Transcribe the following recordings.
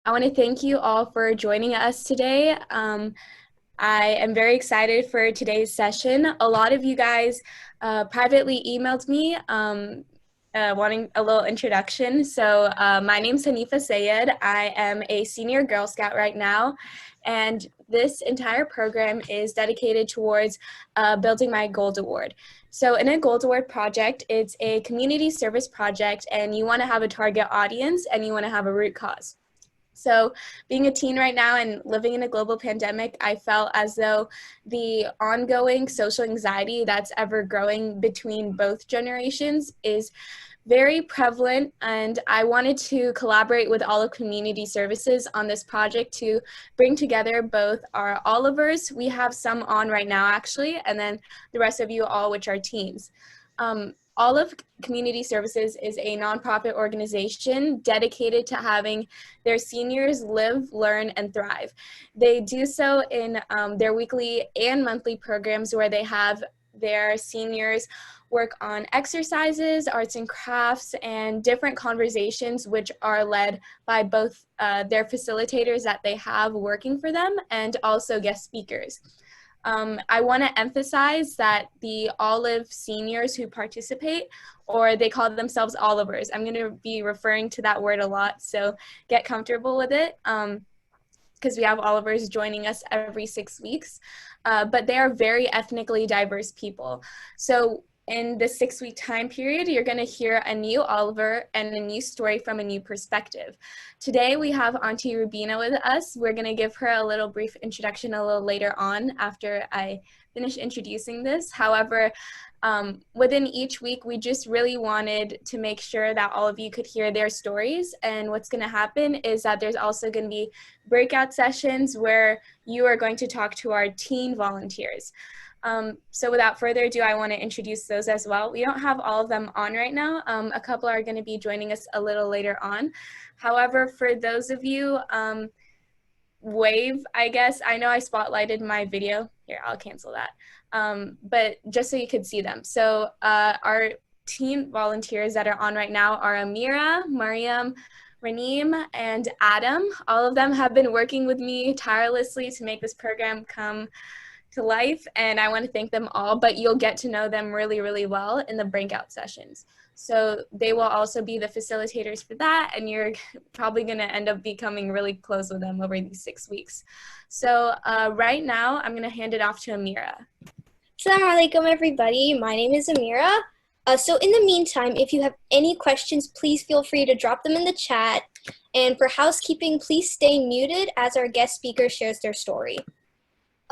I want to thank you all for joining us today. I am very excited for today's session. A lot of you guys privately emailed me wanting a little introduction. So my name's Hanifa Sayed. I am a senior Girl Scout right now, and this entire program is dedicated towards building my Gold Award. So in a Gold Award project, it's a community service project, and you want to have a target audience and you want to have a root cause. So, being a teen right now and living in a global pandemic, I felt as though the ongoing social anxiety that's ever growing between both generations is very prevalent, and I wanted to collaborate with all of community services on this project to bring together both our Olivers, we have some on right now actually, and then the rest of you all, which are teens. Olive Community Services is a nonprofit organization dedicated to having their seniors live, learn, and thrive. They do so in their weekly and monthly programs where they have their seniors work on exercises, arts and crafts, and different conversations which are led by both their facilitators that they have working for them and also guest speakers. I want to emphasize that the Olive seniors who participate, or they call themselves Olivers. I'm going to be referring to that word a lot, so get comfortable with it because we have Olivers joining us every 6 weeks. But they are very ethnically diverse people. So in the 6-week time period, you're going to hear a new Oliver and a new story from a new perspective. Today, we have Auntie Rubina with us. We're going to give her a little brief introduction a little later on after I finish introducing this. However, within each week, we just really wanted to make sure that all of you could hear their stories. And what's going to happen is that there's also going to be breakout sessions where you are going to talk to our teen volunteers. So without further ado, I want to introduce those as well. We don't have all of them on right now. A couple are going to be joining us a little later on. However, for those of you, wave, I guess. I know I spotlighted my video. Here, I'll cancel that. But just so you could see them. So our teen volunteers that are on right now are Amira, Mariam, Raneem, and Adam. All of them have been working with me tirelessly to make this program come to life, and I want to thank them all, but you'll get to know them really, really well in the breakout sessions. So they will also be the facilitators for that, and you're probably going to end up becoming really close with them over these 6 weeks. So right now, I'm going to hand it off to Amira. Assalamu alaikum, everybody. My name is Amira. So in the meantime, if you have any questions, please feel free to drop them in the chat. And for housekeeping, please stay muted as our guest speaker shares their story.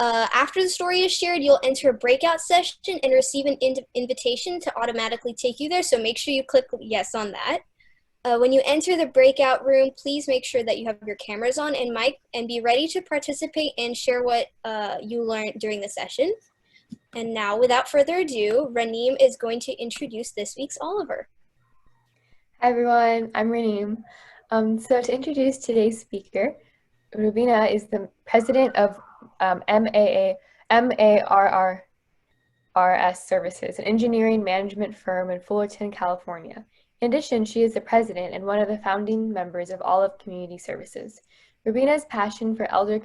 After the story is shared, you'll enter a breakout session and receive an invitation to automatically take you there, so make sure you click yes on that. When you enter the breakout room, please make sure that you have your cameras on and mic, and be ready to participate and share what you learned during the session. And now, without further ado, Raneem is going to introduce this week's Oliver. Hi everyone, I'm Raneem. So to introduce today's speaker, Rubina is the president of MARRS Services, an engineering management firm in Fullerton, California. In addition, she is the president and one of the founding members of Olive Community Services. Rubina's passion for elder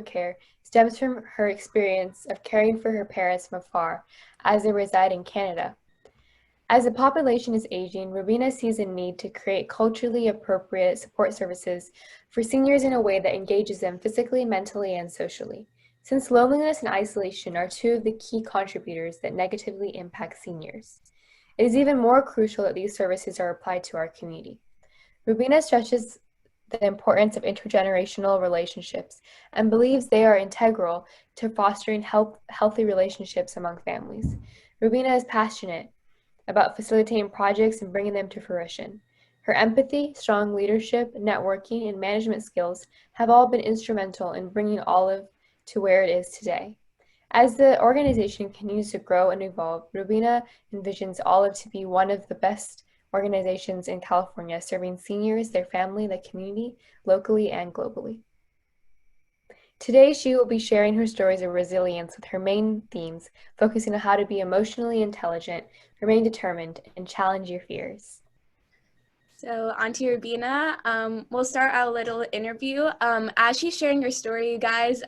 care stems from her experience of caring for her parents from afar as they reside in Canada. As the population is aging, Rubina sees a need to create culturally appropriate support services for seniors in a way that engages them physically, mentally, and socially. Since loneliness and isolation are two of the key contributors that negatively impact seniors, it is even more crucial that these services are applied to our community. Rubina stresses the importance of intergenerational relationships and believes they are integral to fostering healthy relationships among families. Rubina is passionate about facilitating projects and bringing them to fruition. Her empathy, strong leadership, networking, and management skills have all been instrumental in bringing Olive to where it is today. As the organization continues to grow and evolve, Rubina envisions Olive to be one of the best organizations in California, serving seniors, their family, the community, locally and globally. Today, she will be sharing her stories of resilience with her main themes, focusing on how to be emotionally intelligent, remain determined, and challenge your fears. So, Auntie Rubina, we'll start our little interview. As she's sharing her story, you guys,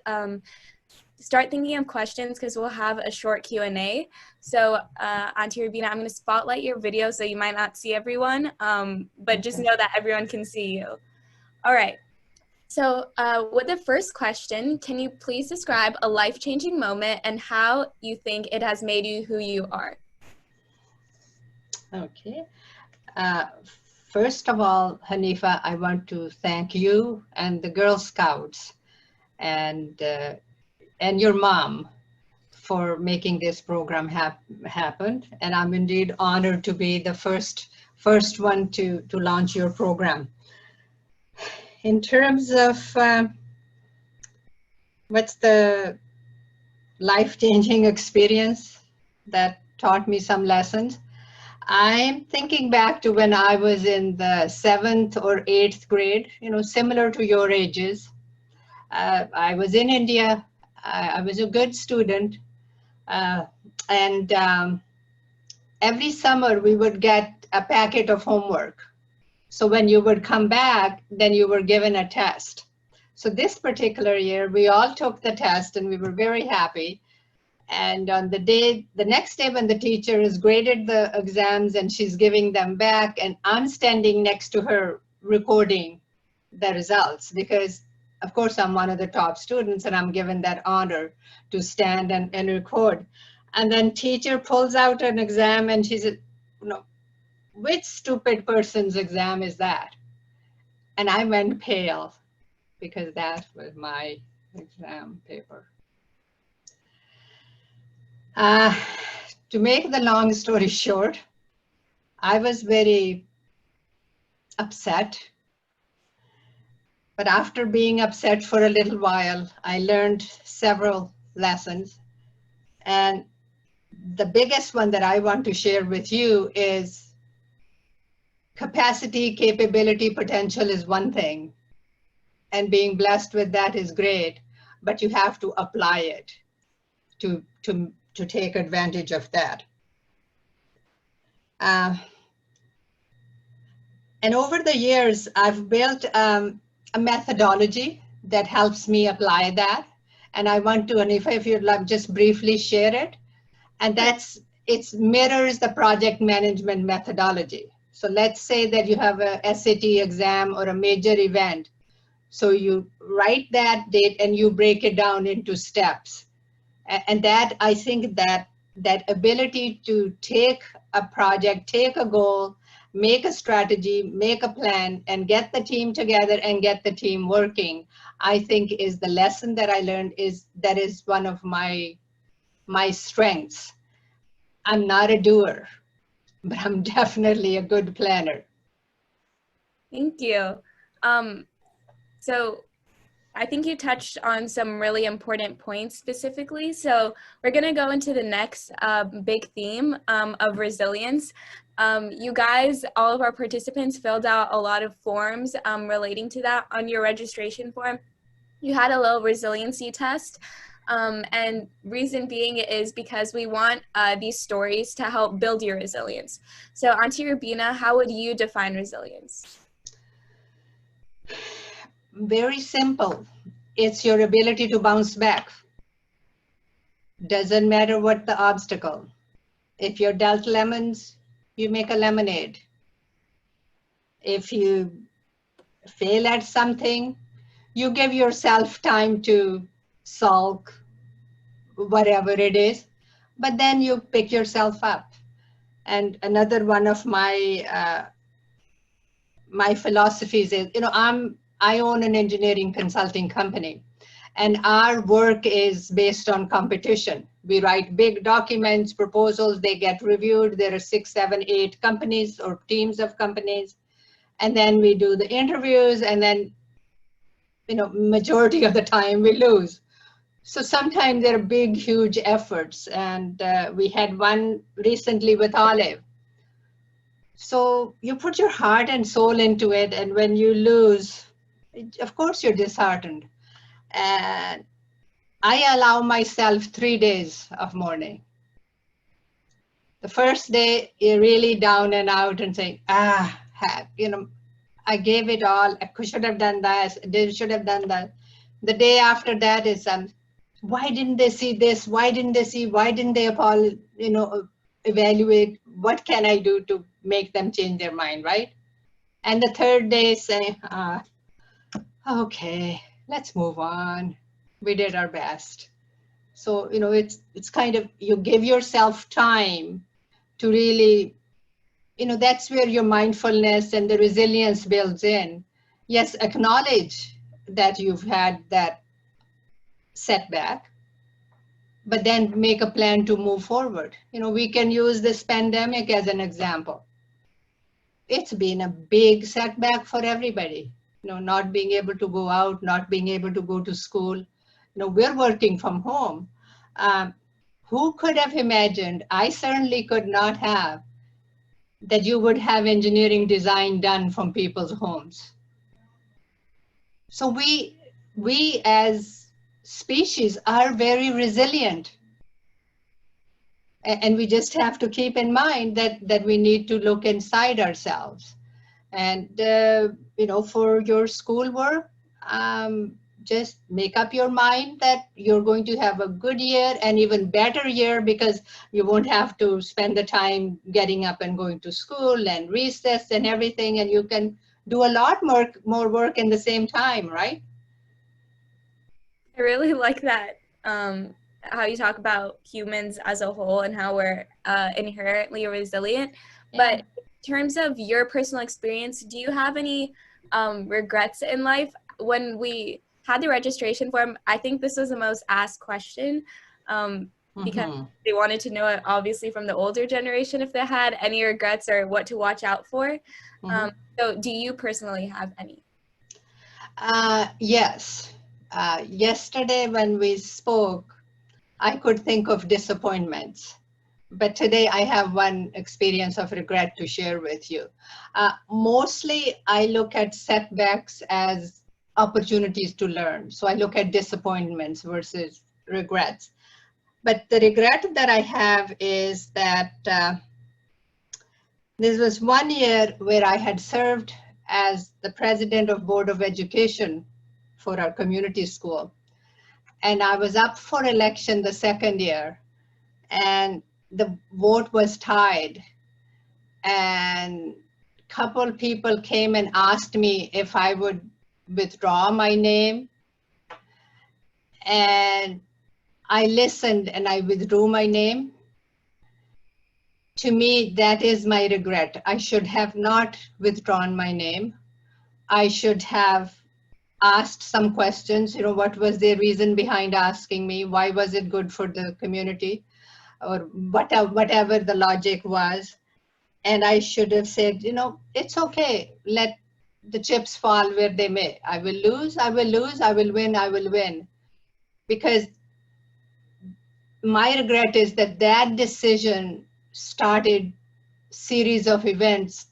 start thinking of questions because we'll have a short Q&A. So, Auntie Rubina, I'm going to spotlight your video, so you might not see everyone, but just know that everyone can see you. All right. So, with the first question, can you please describe a life-changing moment and how you think it has made you who you are? Okay. First of all, Hanifa, I want to thank you and the Girl Scouts and your mom for making this program happen. And I'm indeed honored to be the first one to launch your program. In terms of what's the life-changing experience that taught me some lessons, I'm thinking back to when I was in the 7th or 8th grade, similar to your ages. I was in India. I was a good student. And every summer we would get a packet of homework. So when you would come back, then you were given a test. So this particular year, we all took the test and we were very happy. And on the next day when the teacher has graded the exams and she's giving them back, and I'm standing next to her recording the results because, of course, I'm one of the top students and I'm given that honor to stand and record. And then teacher pulls out an exam and she said, which stupid person's exam is that? And I went pale because that was my exam paper. To make the long story short, I was very upset. But after being upset for a little while, I learned several lessons. And the biggest one that I want to share with you is capacity, capability, potential is one thing. And being blessed with that is great, but you have to apply it to take advantage of that. And over the years, I've built a methodology that helps me apply that. And I want to, Hanifa, if you'd like, just briefly share it. And it mirrors the project management methodology. So let's say that you have a SAT exam or a major event. So you write that date and you break it down into steps. And that, I think that ability to take a project, take a goal, make a strategy, make a plan, and get the team together and get the team working, I think is the lesson that I learned that is one of my strengths. I'm not a doer, but I'm definitely a good planner. Thank you. So I think you touched on some really important points specifically. So we're going to go into the next big theme of resilience. You guys, all of our participants filled out a lot of forms relating to that on your registration form. You had a little resiliency test. And reason being is because we want these stories to help build your resilience. So Auntie Rubina, how would you define resilience? Very simple. It's your ability to bounce back. Doesn't matter what the obstacle. If you're dealt lemons, you make a lemonade. If you fail at something, you give yourself time to sulk, whatever it is, but then you pick yourself up. And another one of my philosophies is, I own an engineering consulting company, and our work is based on competition. We write big documents, proposals, they get reviewed. There are 6, 7, 8 companies or teams of companies. And then we do the interviews, and then, majority of the time we lose. So sometimes there are big, huge efforts. And we had one recently with Olive. So you put your heart and soul into it, and when you lose, of course you're disheartened. And I allow myself 3 days of mourning. The first day, you're really down and out and saying, I gave it all. I should have done that. They should have done that. The day after that is, why didn't they see this? Why didn't they see? Why didn't they evaluate? What can I do to make them change their mind, right? And the third day say, okay, let's move on. We did our best. So, it's kind of, you give yourself time to really, that's where your mindfulness and the resilience builds in. Yes, acknowledge that you've had that setback, but then make a plan to move forward. We can use this pandemic as an example. It's been a big setback for everybody, not being able to go out, not being able to go to school. We're working from home. Who could have imagined? I certainly could not have, that you would have engineering design done from people's homes. So we as species are very resilient. And we just have to keep in mind that we need to look inside ourselves. And, for your schoolwork, just make up your mind that you're going to have a good year and even better year, because you won't have to spend the time getting up and going to school and recess and everything. And you can do a lot more work in the same time, right? I really like that, how you talk about humans as a whole and how we're inherently resilient. Yeah. But in terms of your personal experience, do you have any regrets in life? When we had the registration form, I think this was the most asked question, because they wanted to know it, obviously, from the older generation, if they had any regrets or what to watch out for. So do you personally have any? Yes. Yesterday when we spoke, I could think of disappointments. But today I have one experience of regret to share with you. Mostly I look at setbacks as opportunities to learn. So I look at disappointments versus regrets. But the regret that I have is that this was one year where I had served as the president of Board of Education for our community school. And I was up for election the second year, and the vote was tied. And a couple people came and asked me if I would withdraw my name. And I listened and I withdrew my name. To me, that is my regret. I should have not withdrawn my name. I should have asked some questions, what was their reason behind asking me? Why was it good for the community? Or whatever the logic was. And I should have said, it's okay. Let the chips fall where they may. I will lose, I will lose, I will win, I will win. Because my regret is that decision started series of events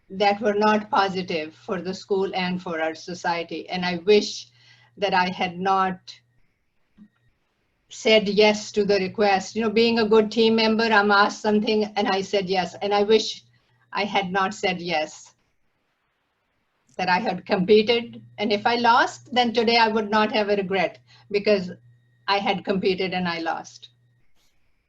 that were not positive for the school and for our society. And I wish that I had not said yes to the request. Being a good team member, I'm asked something and I said yes. And I wish I had not said yes, that I had competed. And if I lost, then today I would not have a regret, because I had competed and I lost.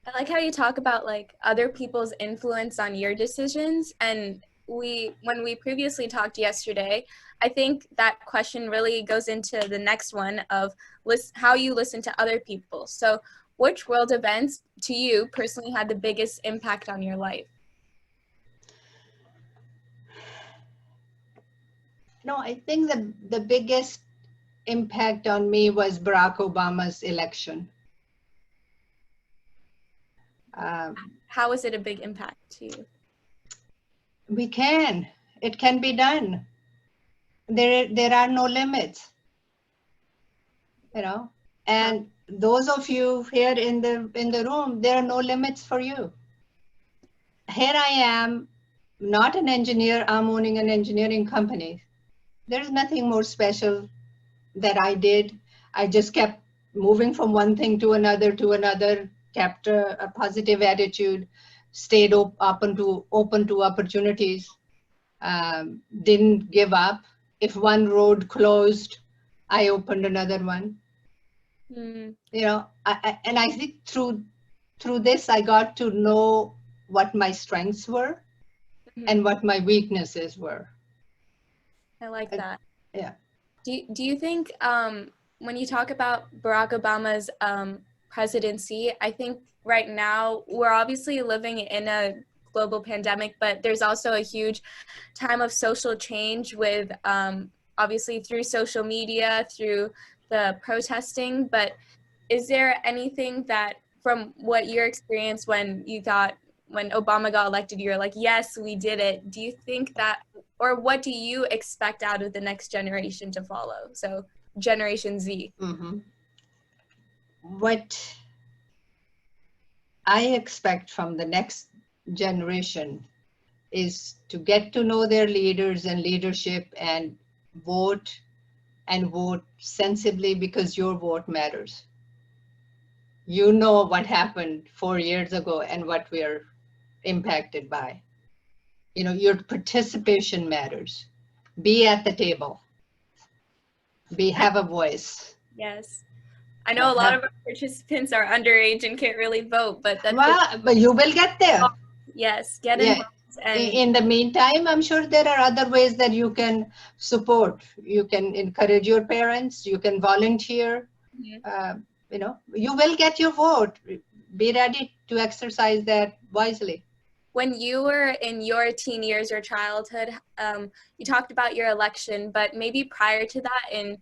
I like how you talk about like other people's influence on your decisions. And when we previously talked yesterday, I think that question really goes into the next one of how you listen to other people. So which world events to you personally had the biggest impact on your life? No, I think the biggest impact on me was Barack Obama's election. How was it a big impact to you? It can be done. There are no limits, and those of you here in the room, there are no limits for you. Here I am, not an engineer, I'm owning an engineering company. There's nothing more special that I did. I just kept moving from one thing to another, kept a positive attitude, stayed open to opportunities. didn't give up. If one road closed, I opened another one. Mm. You know, and I think through this, I got to know what my strengths were and what my weaknesses were. I like that. Yeah. Do you think when you talk about Barack Obama's presidency, I think right now we're obviously living in a global pandemic, but there's also a huge time of social change with obviously through social media, through the protesting. But is there anything that from what your experience when you thought when Obama got elected, you're like, yes, we did it. Do you think that, or what do you expect out of the next generation to follow? So Generation Z. Mm-hmm. What I expect from the next generation is to get to know their leaders and leadership and vote sensibly, because your vote matters. You know what happened 4 years ago and what we are impacted by. You know, your participation matters. Be at the table. Have a voice. Yes. I know a lot of our participants are underage and can't really vote, but that's but you will get there. Yes, get involved. And in the meantime, I'm sure there are other ways that you can support. You can encourage your parents. You can volunteer. You know, you will get your vote. Be ready to exercise that wisely. When you were in your teen years or childhood, you talked about your election, but maybe prior to that, in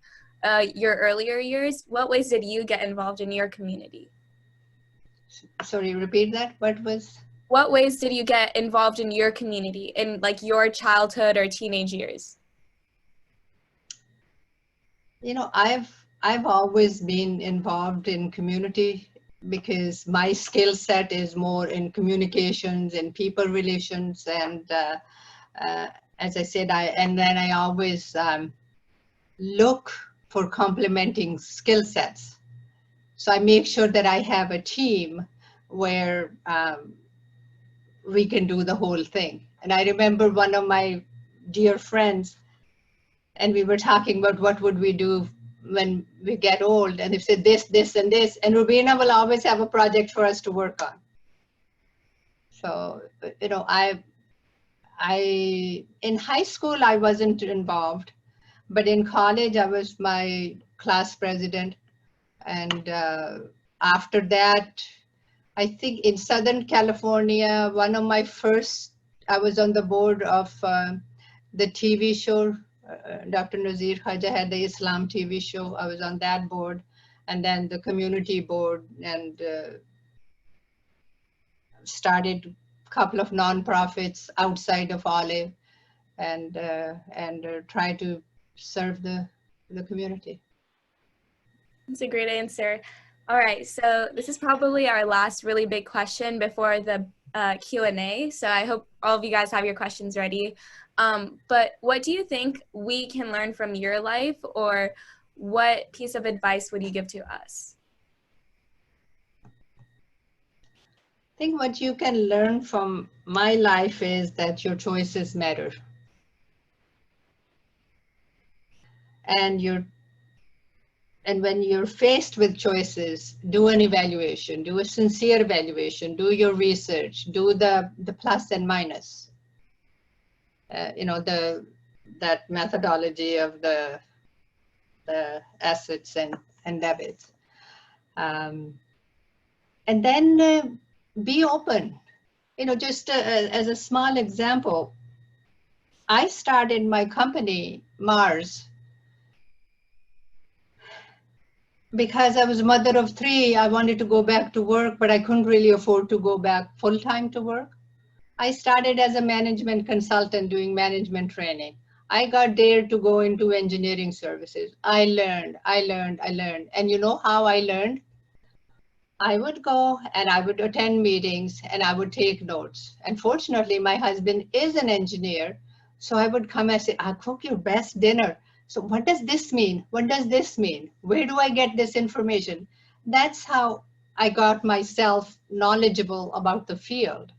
your earlier years, what ways did you get involved in your community? Sorry, repeat that. What ways did you get involved in your community in like your childhood or teenage years? You know, I've always been involved in community because my skill set is more in communications and people relations, and as I said, I always look for complementing skill sets. So I make sure that I have a team where we can do the whole thing. And I remember one of my dear friends, and we were talking about what would we do when we get old, and they said this, this, and this, and Rubina will always have a project for us to work on. So, you know, in high school, I wasn't involved, but in college, I was my class president. And after that, I think in Southern California, I was on the board of the TV show. Dr. Nazir Khaja had the Islam TV show. I was on that board, and then the community board, and started a couple of nonprofits outside of Olive, and try to serve the community. That's a great answer. All right, so this is probably our last really big question before the Q&A. So I hope all of you guys have your questions ready. But what do you think we can learn from your life, or what piece of advice would you give to us? I think what you can learn from my life is that your choices matter. And when you're faced with choices, do an evaluation, do a sincere evaluation, do your research, do the plus and minus. You know, that methodology of the assets and debits. And then be open. You know, just as a small example, I started my company, Mars, because I was a mother of 3. I wanted to go back to work, but I couldn't really afford to go back full-time to work. I started as a management consultant doing management training. I got dared to go into engineering services. I learned. And you know how I learned? I would go and I would attend meetings and I would take notes. And fortunately, my husband is an engineer. So I would come and say, I'll cook your best dinner. So what does this mean? What does this mean? Where do I get this information? That's how I got myself knowledgeable about the field.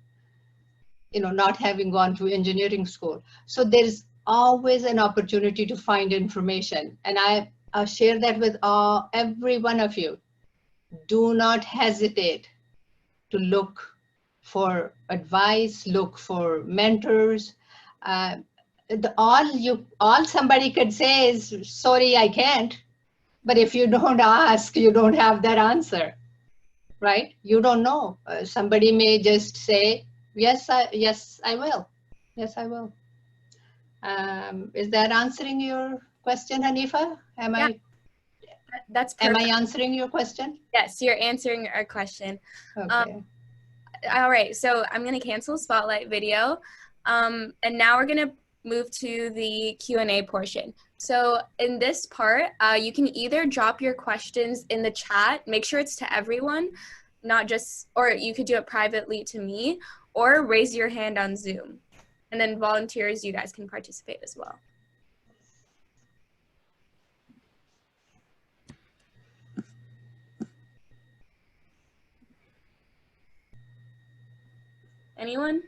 not having gone to engineering school. So there's always an opportunity to find information. And I'll share that with every one of you. Do not hesitate to look for advice, look for mentors. Uh, all somebody could say is, sorry, I can't. But if you don't ask, you don't have that answer, right? You don't know. Somebody may just say, yes, I will. Yes, I will. Is that answering your question, Hanifa? Yeah, that's perfect. Am I answering your question? Yes, you're answering our question. Okay. All right, so I'm going to cancel Spotlight video. And now we're going to move to the Q&A portion. So in this part, you can either drop your questions in the chat, make sure it's to everyone, not just, or you could do it privately to me, or raise your hand on Zoom. And then volunteers, you guys can participate as well. Anyone?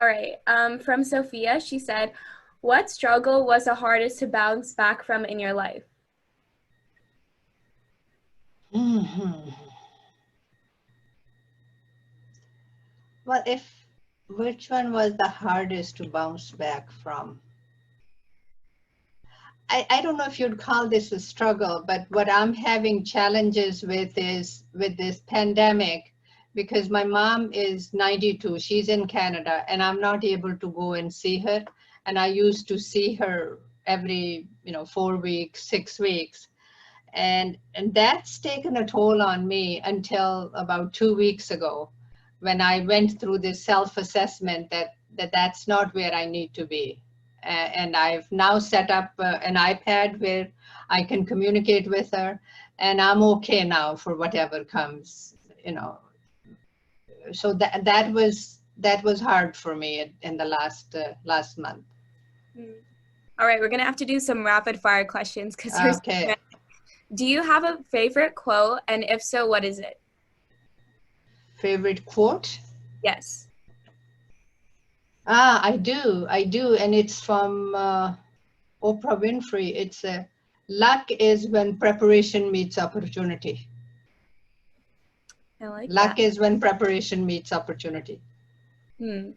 All right, from Sophia, she said, what struggle was the hardest to bounce back from in your life? Well, which one was the hardest to bounce back from? I don't know if you'd call this a struggle, but what I'm having challenges with is with this pandemic, because my mom is 92, she's in Canada, and I'm not able to go and see her. And I used to see her every, 4 weeks, 6 weeks. And that's taken a toll on me until about 2 weeks ago, when I went through this self-assessment that's not where I need to be. And I've now set up an iPad where I can communicate with her, and I'm okay now for whatever comes, So that was hard for me in the last month. All right, we're gonna have to do some rapid fire questions because there's okay. Do you have a favorite quote, and if so, what is it? Favorite quote? Yes. I do, and it's from Oprah Winfrey. It's luck is when preparation meets opportunity. I like luck that. is when preparation meets opportunity. From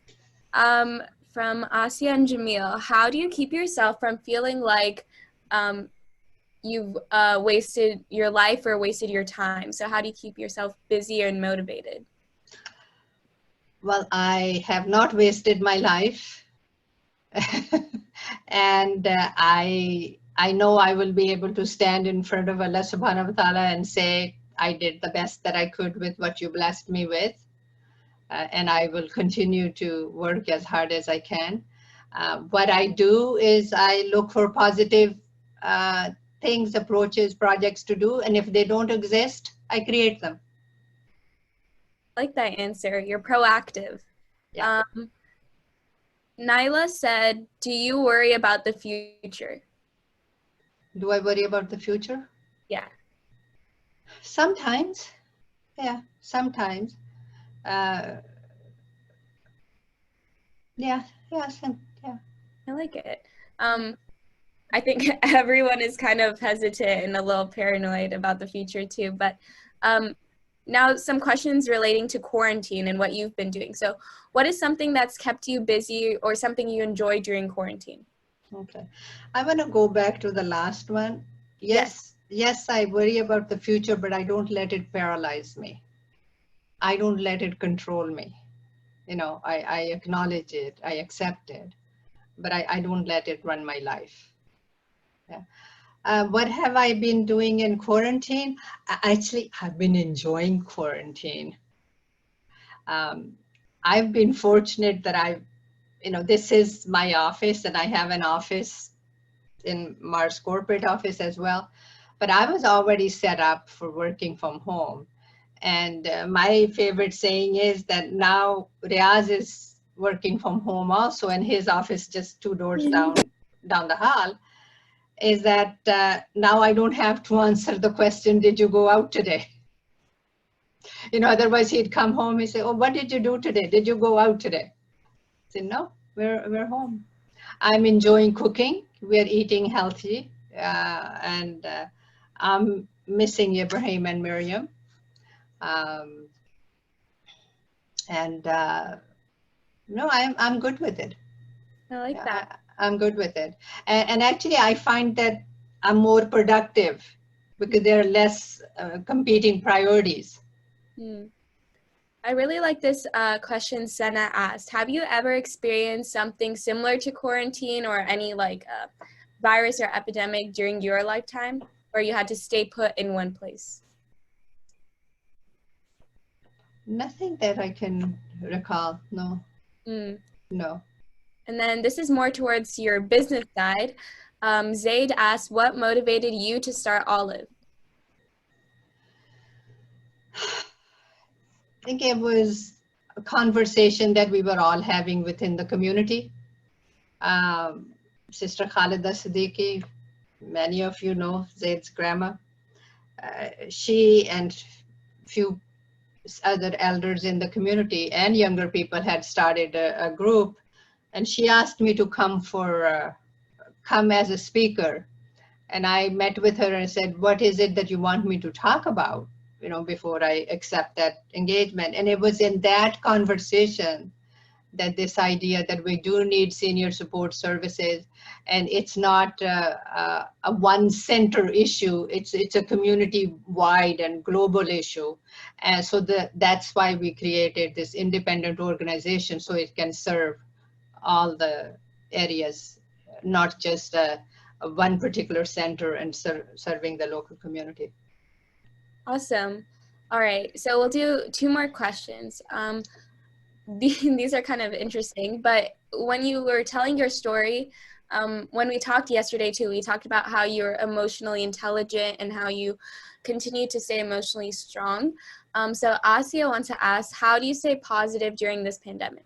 Asya and Jamil, how do you keep yourself from feeling like you've wasted your life or wasted your time? So how do you keep yourself busy and motivated? Well, I have not wasted my life. And I know I will be able to stand in front of Allah subhanahu wa ta'ala and say, I did the best that I could with what you blessed me with. And I will continue to work as hard as I can. What I do is I look for positive things, approaches, projects to do. And if they don't exist, I create them. I like that answer. You're proactive. Yeah. Nyla said, do you worry about the future? Do I worry about the future? Yeah. Sometimes. Yeah, sometimes. Yeah. I like it. I think everyone is kind of hesitant and a little paranoid about the future too, but now some questions relating to quarantine and what you've been doing. So what is something that's kept you busy or something you enjoy during quarantine? Okay. I want to go back to the last one. Yes, I worry about the future, but I don't let it paralyze me. I don't let it control me. I acknowledge it, I accept it, but I don't let it run my life. Yeah. What have I been doing in quarantine? Actually, I've been enjoying quarantine. I've been fortunate that this is my office, and I have an office in Mars corporate office as well. But I was already set up for working from home. And my favorite saying is that now Riaz is working from home also, and his office just 2 doors down the hall, is that now I don't have to answer the question, did you go out today? Otherwise he'd come home, he'd say, oh, what did you do today? Did you go out today? I said, no, we're home. I'm enjoying cooking. We're eating healthy. And I'm missing Ibrahim and Miriam. And no, I'm good with it. I like that. I'm good with it. And actually, I find that I'm more productive because there are less competing priorities. I really like this question Senna asked. Have you ever experienced something similar to quarantine or any virus or epidemic during your lifetime where you had to stay put in one place? Nothing that I can recall, no. No. And then this is more towards your business side. Zaid asked, what motivated you to start Olive? I think it was a conversation that we were all having within the community. Sister Khalida Siddiqui, many of you know Zaid's grandma. She and few other elders in the community and younger people had started a group, and she asked me to come as a speaker. And I met with her and said, what is it that you want me to talk about, before I accept that engagement? And it was in that conversation that this idea that we do need senior support services, and it's not a one center issue, it's a community wide and global issue. And so that's why we created this independent organization, so it can serve all the areas, not just one particular center and serving the local community. Awesome. All right, so we'll do 2 more questions. These are kind of interesting, but when you were telling your story, when we talked yesterday too, we talked about how you're emotionally intelligent and how you continue to stay emotionally strong. So Asia wants to ask, how do you stay positive during this pandemic?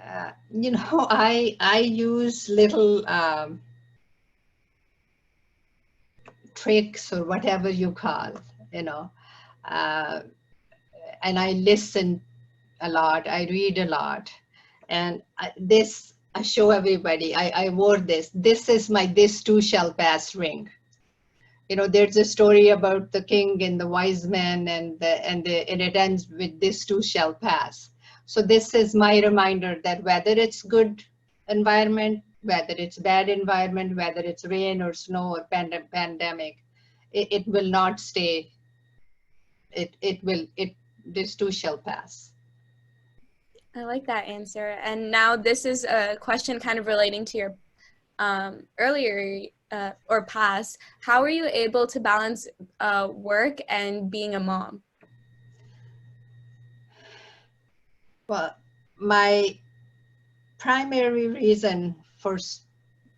I use little tricks or whatever you call, and I listen a lot, I read a lot, and I show everybody, I wore this is my "this too shall pass" ring. There's a story about the king and the wise men, and it ends with "this too shall pass." So this is my reminder that whether it's good environment, whether it's bad environment, whether it's rain or snow or pandemic, it will not stay. This too shall pass. I like that answer. And now this is a question kind of relating to your earlier or past. How are you able to balance work and being a mom? Well, my primary reason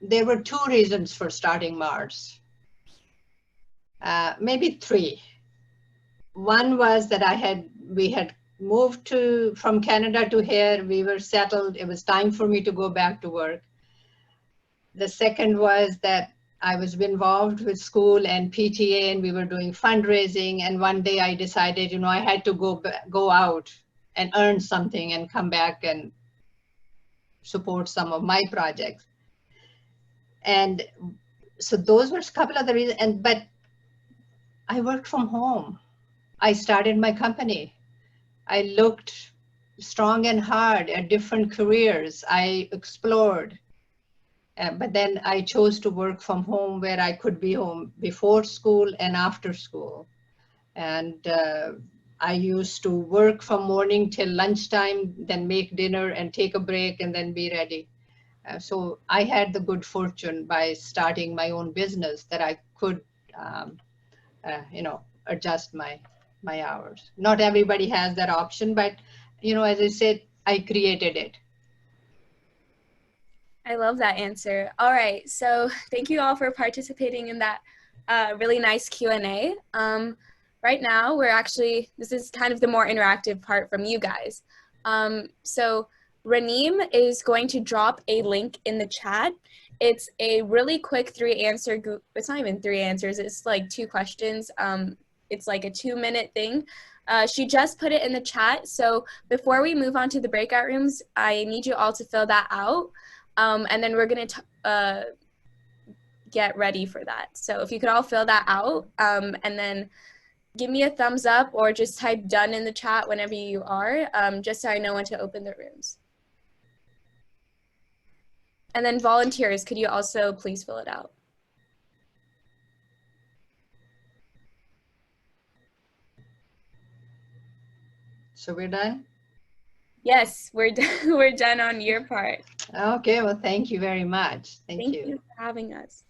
there were 2 reasons for starting Mars. Maybe 3. One was that we had moved from Canada to here. We were settled. It was time for me to go back to work. The second was that I was involved with school and PTA, and we were doing fundraising. And one day I decided, I had to go out and earn something and come back and support some of my projects. And so those were a couple of the reasons. But I worked from home. I started my company. I looked strong and hard at different careers. I explored. But then I chose to work from home, where I could be home before school and after school. And I used to work from morning till lunchtime, then make dinner and take a break and then be ready. So I had the good fortune by starting my own business that I could, adjust my hours. Not everybody has that option, but, as I said, I created it. I love that answer. All right, so thank you all for participating in that really nice Q&A. Right now, this is kind of the more interactive part from you guys. So Raneem is going to drop a link in the chat, It's a really quick 3-answer, it's not even 3 answers, it's like 2 questions. It's like a 2-minute thing. She just put it in the chat, so before we move on to the breakout rooms, I need you all to fill that out, and then we're going to get ready for that. So if you could all fill that out, and then give me a thumbs up or just type done in the chat whenever you are, just so I know when to open the rooms. And then volunteers, could you also please fill it out? So we're done? Yes, we're we're done on your part. Okay, well, thank you very much. Thank you. Thank you for having us.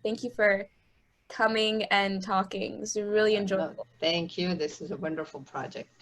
Thank you for coming and talking. This is really enjoyable. Thank you. This is a wonderful project.